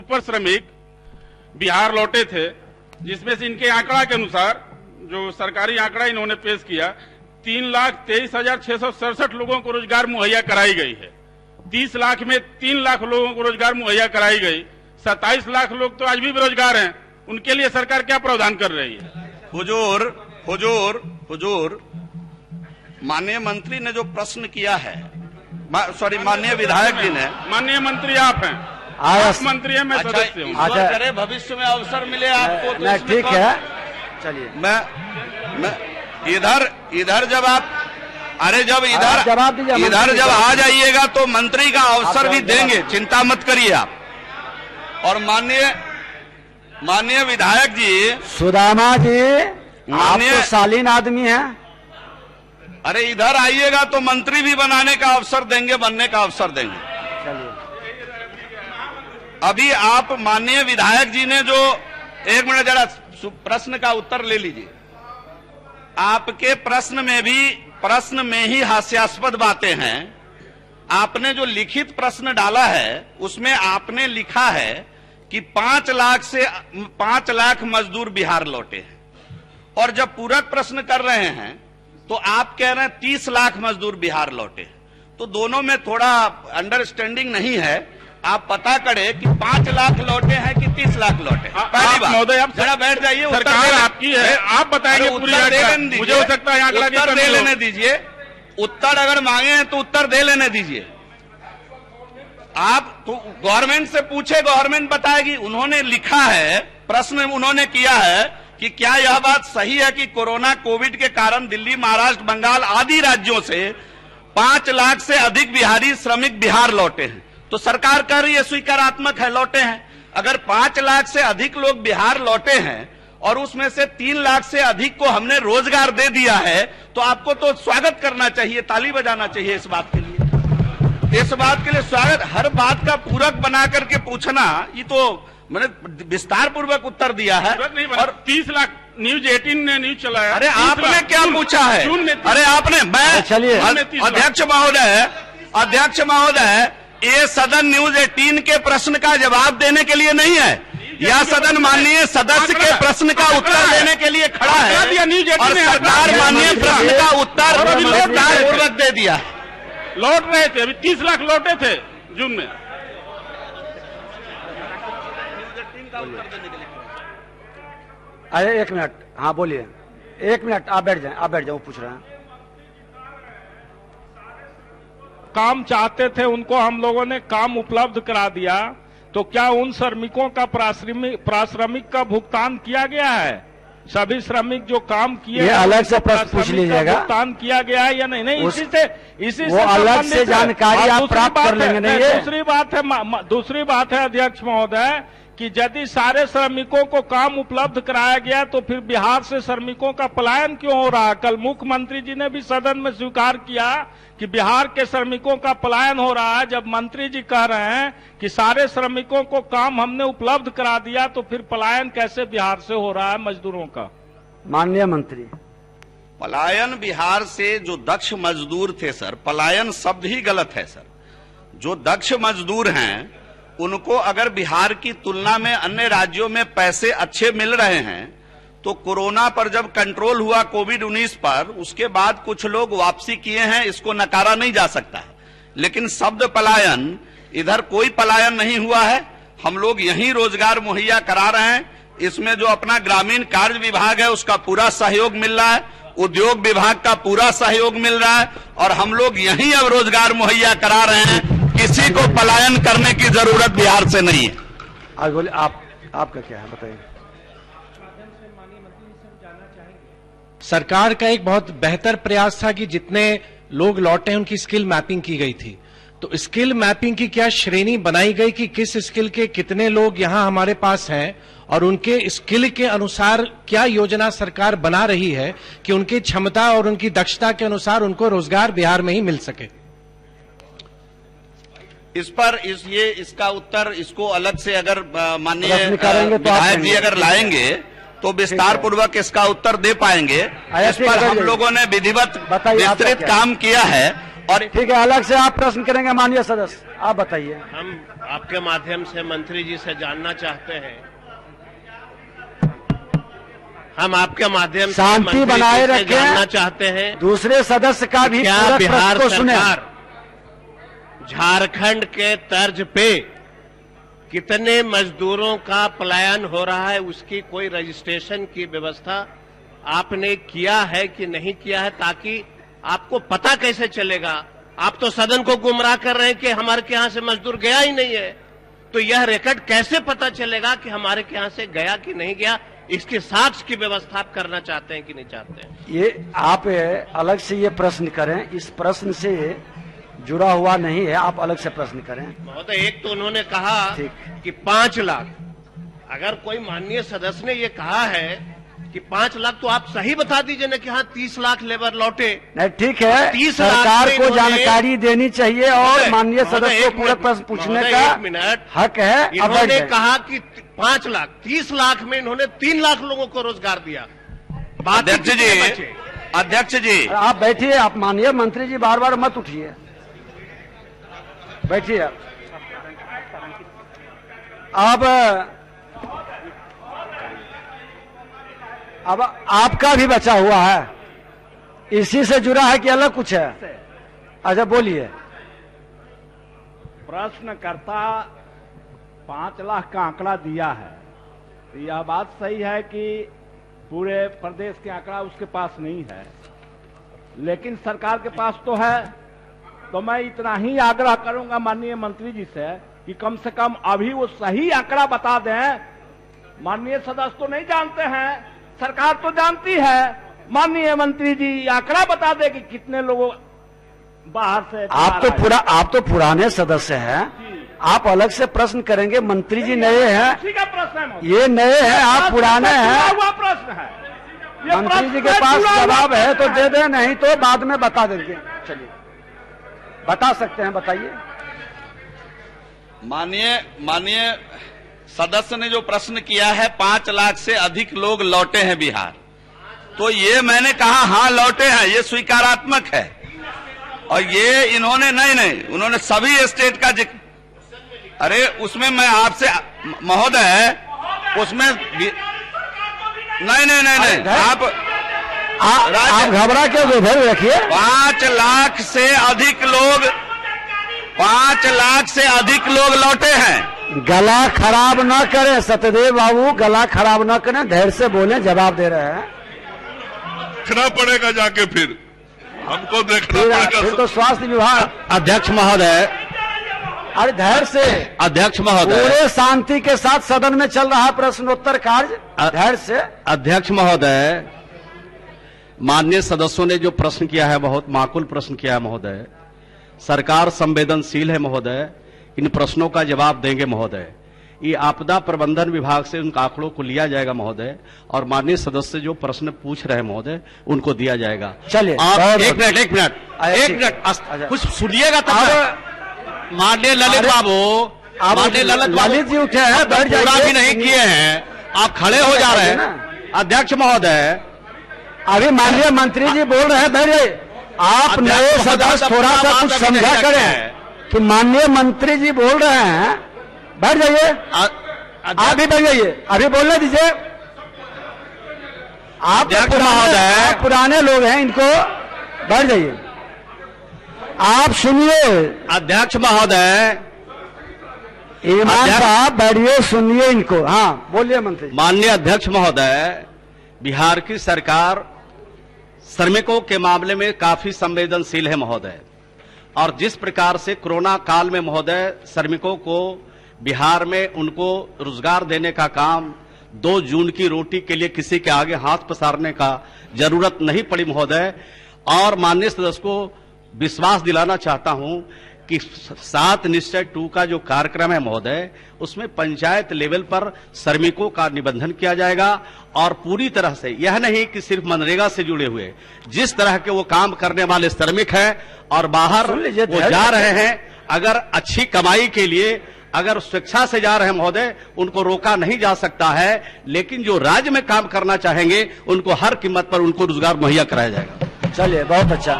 Super श्रमिक बिहार लौटे थे, जिसमें से इनके आंकड़ा के अनुसार जो सरकारी आंकड़ा इन्होंने पेश किया 3,23,667 लोगों को रोजगार मुहैया कराई गई है। 30 लाख में 3 लाख लोगों को रोजगार मुहैया कराई गई। 27 लाख लोग तो आज भी बेरोजगार हैं, उनके लिए सरकार क्या प्रावधान कर रही है? हुजूर, माननीय मंत्री ने जो प्रश्न किया है, माननीय विधायक जी ने, माननीय मंत्री आप हैं, आप मंत्री हैं, मैं सदस्य हूँ। अच्छा करे भविष्य में अवसर मिले आपको तो ठीक है, चलिए। मैं इधर जब आप इधर जब आ जाइएगा तो मंत्री का अवसर भी देंगे, चिंता मत करिए आप। और माननीय विधायक जी, सुदामा जी, आप तो शालीन आदमी हैं। अरे इधर आइएगा तो मंत्री भी बनाने का अवसर देंगे, बनने का अवसर देंगे। चलिए, अभी आप माननीय विधायक जी ने जो, एक मिनट जरा प्रश्न का उत्तर ले लीजिए। आपके प्रश्न में ही हास्यास्पद बातें हैं। आपने जो लिखित प्रश्न डाला है उसमें आपने लिखा है कि 5 लाख मजदूर बिहार लौटे हैं, और जब पूरक प्रश्न कर रहे हैं तो आप कह रहे हैं 30 लाख मजदूर बिहार लौटे। तो दोनों में थोड़ा अंडरस्टैंडिंग नहीं है। आप पता करें कि 5 लाख लौटे हैं कि 30 लाख लौटे। पहली बात, महोदय आप जरा बैठ जाइए, सरकार आपकी है, आप बताएंगे पूरी मुझे हो सकता है उत्तर दे लेने दीजिए। उत्तर अगर मांगे हैं तो उत्तर दे लेने दीजिए। आप तो गवर्नमेंट से पूछे, गवर्नमेंट बताएगी। उन्होंने लिखा है, प्रश्न उन्होंने किया है कि क्या यह बात सही है कि कोरोना कोविड के कारण दिल्ली, महाराष्ट्र, बंगाल आदि राज्यों से 5 लाख से अधिक बिहारी श्रमिक बिहार लौटे हैं। तो सरकार कह रही है स्वीकारात्मक है, लौटे हैं। अगर 5 लाख से अधिक लोग बिहार लौटे हैं और उसमें से 3 लाख से अधिक को हमने रोजगार दे दिया है, तो आपको तो स्वागत करना चाहिए, ताली बजाना चाहिए इस बात के लिए। इस बात के लिए स्वागत। हर बात का पूरक बना करके पूछना, ये तो मैंने विस्तार पूर्वक उत्तर दिया है। और 30 लाख न्यूज 18 ने न्यूज चलाया। अरे आपने क्या पूछा है? अरे आपने, मैं चलिए अध्यक्ष महोदय, ये सदन न्यूज 18 के प्रश्न का जवाब देने के लिए नहीं है। यह सदन माननीय सदस्य के प्रश्न का उत्तर देने के लिए खड़ा है, और सरकार माननीय प्रश्न का उत्तर विस्तारपूर्वक दे दिया। लौट रहे थे, अभी 30 लाख लौटे थे जून में। अरे 1 मिनट, हाँ बोलिए। 1 मिनट, आप बैठ जाओ, पूछ रहे हैं। काम चाहते थे उनको हम लोगों ने काम उपलब्ध करा दिया, तो क्या उन श्रमिकों का पारिश्रमिक का भुगतान किया गया है? सभी श्रमिक जो काम किए, ये अलग से प्रश्न पूछ लीजिएगा, भुगतान किया गया है या नहीं? इसी से अलग से जानकारी आप प्राप्त कर लेंगे। नहीं, दूसरी बात है अध्यक्ष महोदय कि यदि सारे श्रमिकों को काम उपलब्ध कराया गया तो फिर बिहार से श्रमिकों का पलायन क्यों हो रहा है? कल मुख्यमंत्री जी ने भी सदन में स्वीकार किया कि बिहार के श्रमिकों का पलायन हो रहा है। जब मंत्री जी कह रहे हैं कि सारे श्रमिकों को काम हमने उपलब्ध करा दिया, तो फिर पलायन कैसे बिहार से हो रहा है मजदूरों का? माननीय मंत्री, पलायन बिहार से जो दक्ष मजदूर थे सर, पलायन शब्द ही गलत है सर। जो दक्ष मजदूर हैं उनको अगर बिहार की तुलना में अन्य राज्यों में पैसे अच्छे मिल रहे हैं, तो कोरोना पर जब कंट्रोल हुआ कोविड-19 पर, उसके बाद कुछ लोग वापसी किए हैं, इसको नकारा नहीं जा सकता है। लेकिन शब्द पलायन, इधर कोई पलायन नहीं हुआ है। हम लोग यहीं रोजगार मुहैया करा रहे हैं। इसमें जो अपना ग्रामीण कार्य विभाग है उसका पूरा सहयोग मिल रहा है, उद्योग विभाग का पूरा सहयोग मिल रहा है, और हम लोग यहीं अब रोजगार मुहैया करा रहे हैं। किसी को पलायन करने की जरूरत बिहार से नहीं है। आज बोले आपका क्या है, बताइए। सरकार का एक बहुत बेहतर प्रयास था कि जितने लोग लौटे हैं उनकी स्किल मैपिंग की गई थी। तो स्किल मैपिंग की क्या श्रेणी बनाई गई कि किस स्किल के कितने लोग यहां हमारे पास हैं, और उनके स्किल के अनुसार क्या योजना सरकार बना रही है कि उनकी क्षमता और उनकी दक्षता के अनुसार उनको रोजगार बिहार में ही मिल सके? इस पर इसका उत्तर, इसको अलग से अगर माननीय विधायक जी अगर लाएंगे तो विस्तार पूर्वक इसका उत्तर दे पाएंगे। इस पर हम लोगों ने विधिवत विस्तृत काम किया है, और ठीक है, अलग से आप प्रश्न करेंगे माननीय सदस्य, आप बताइए। हम आपके माध्यम से मंत्री जी से जानना चाहते हैं, हम आपके माध्यम से शांति मंत्री जी बनाए से रखें। जानना चाहते हैं, दूसरे सदस्य का भी क्या पूरा बिहार प्रश्न को सुने। सरकार झारखंड के तर्ज पे कितने मजदूरों का पलायन हो रहा है, उसकी कोई रजिस्ट्रेशन की व्यवस्था आपने किया है कि नहीं किया है, ताकि आपको पता कैसे चलेगा? आप तो सदन को गुमराह कर रहे हैं कि हमारे के यहां से मजदूर गया ही नहीं है, तो यह रिकॉर्ड कैसे पता चलेगा कि हमारे के यहां से गया कि नहीं गया? इसके साक्ष्य की व्यवस्था आप करना चाहते हैं कि नहीं चाहते हैं? ये आप अलग से ये प्रश्न करें, इस प्रश्न से जुड़ा हुआ नहीं है, आप अलग से प्रश्न करें। महोदय, एक तो उन्होंने कहा ठीक। कि 5 लाख, अगर कोई माननीय सदस्य ने ये कहा है कि 5 लाख, तो आप सही बता दीजिए ना कि हाँ 30 लाख लेबर लौटे। नहीं, ठीक है, 30 लाख सरकार में को इन्होंने- जानकारी देनी चाहिए और महोदय, माननीय महोदय, सदस्य को एक पूरा मिनट, प्रश्न पूछने महोदय, का एक मिनट। हक है। अब बैठ इन्होंने जाएं। कहा कि 5 लाख, 30 लाख में इन्होंने 3 लाख लोगों को रोजगार दिया। बाकी अध्यक्ष कितने जी, बचे? अध्यक्ष जी, आप बैठिए, आप माननीय मंत्री जी बार बार मत उठिए, बैठिए आप। अब आपका भी बचा हुआ है, इसी से जुड़ा है कि अलग कुछ है? अच्छा बोलिए। प्रश्नकर्ता 5 लाख का आंकड़ा दिया है, तो यह बात सही है कि पूरे प्रदेश के आंकड़ा उसके पास नहीं है, लेकिन सरकार के पास तो है। तो मैं इतना ही आग्रह करूंगा माननीय मंत्री जी से कम से कम अभी वो सही आंकड़ा बता दें। माननीय सदस्य तो नहीं जानते हैं, सरकार तो जानती है। माननीय मंत्री जी आंकड़ा बता दे कि कितने लोगों बाहर से। आप तो पुराने सदस्य हैं, आप अलग से प्रश्न करेंगे। मंत्री जी नए हैं, उसी का प्रश्न है महोदय। ये नए हैं, आप पुराने हैं। हुआ प्रश्न है, ये मंत्री जी प्रश्न के पास जुड़ा हुआ जवाब है तो प्रश्न दे दें, नहीं तो बाद में बता देंगे। चलिए, बता सकते हैं, बताइए। माननीय सदस्य ने जो प्रश्न किया है, 5 लाख से अधिक लोग लौटे हैं बिहार, तो ये मैंने कहा हाँ लौटे हैं, ये स्वीकारात्मक है। और ये इन्होंने नहीं, उन्होंने सभी स्टेट का जिक्र। अरे उसमें मैं आपसे महोदय, उसमें नहीं, आप घबरा के उधर रखिए। 5 लाख से अधिक लोग, 5 लाख से अधिक लोग लौटे हैं। गला खराब ना करें सत्यदेव बाबू, गला खराब ना करें, धैर्य से बोलें, जवाब दे रहे हैं। देखना पड़ेगा जाके, फिर हमको देखना फिर पड़ेगा। तो स्वास्थ्य विभाग। अध्यक्ष महोदय, अरे धैर्य से, अध्यक्ष महोदय, पूरे शांति के साथ सदन में चल रहा है प्रश्नोत्तर कार्य, धैर्य से। अध्यक्ष महोदय, माननीय सदस्यों ने जो प्रश्न किया है बहुत माकूल प्रश्न किया है महोदय। सरकार संवेदनशील है महोदय, इन प्रश्नों का जवाब देंगे महोदय। ये आपदा प्रबंधन विभाग से उन आंकड़ों को लिया जाएगा महोदय, और माननीय सदस्य जो प्रश्न पूछ रहे हैं महोदय उनको दिया जाएगा। चलिए, आप एक मिनट कुछ सुनिएगा तब। माननीय ललित बाबू, माननीय ललित जी उठे हैं, बैठ जाइए। पूरा भी नहीं किए हैं, आप खड़े हो जा रहे हैं। अध्यक्ष महोदय, अभी माननीय मंत्री जी बोल रहे हैं, बैठ जाइए। आप नए सदस्य थोड़ा सा कुछ समझा करें कि माननीय मंत्री जी बोल रहे हैं, बैठ जाइए। आप भी बैठ जाइए, अभी बोलने दीजिए। आप पुराने लोग हैं, इनको बैठ जाइए, आप सुनिए। अध्यक्ष महोदय, ईमान साहब बैठिए, सुनिए इनको। हाँ बोलिए मंत्री जी। माननीय अध्यक्ष महोदय, बिहार की सरकार श्रमिकों के मामले में काफी संवेदनशील है महोदय, और जिस प्रकार से कोरोना काल में महोदय श्रमिकों को बिहार में उनको रोजगार देने का काम 2 जून की रोटी के लिए किसी के आगे हाथ पसारने का जरूरत नहीं पड़ी महोदय। और माननीय सदस्य को विश्वास दिलाना चाहता हूं कि 7 निश्चय 2 का जो कार्यक्रम है महोदय, उसमें पंचायत लेवल पर श्रमिकों का निबंधन किया जाएगा, और पूरी तरह से यह नहीं कि सिर्फ मनरेगा से जुड़े हुए, जिस तरह के वो काम करने वाले श्रमिक हैं और बाहर वो जा रहे हैं, अगर अच्छी कमाई के लिए अगर स्वेच्छा से जा रहे हैं महोदय, उनको रोका नहीं जा सकता है, लेकिन जो राज्य में काम करना चाहेंगे उनको हर कीमत पर उनको रोजगार मुहैया कराया जाएगा। चलिए, बहुत अच्छा।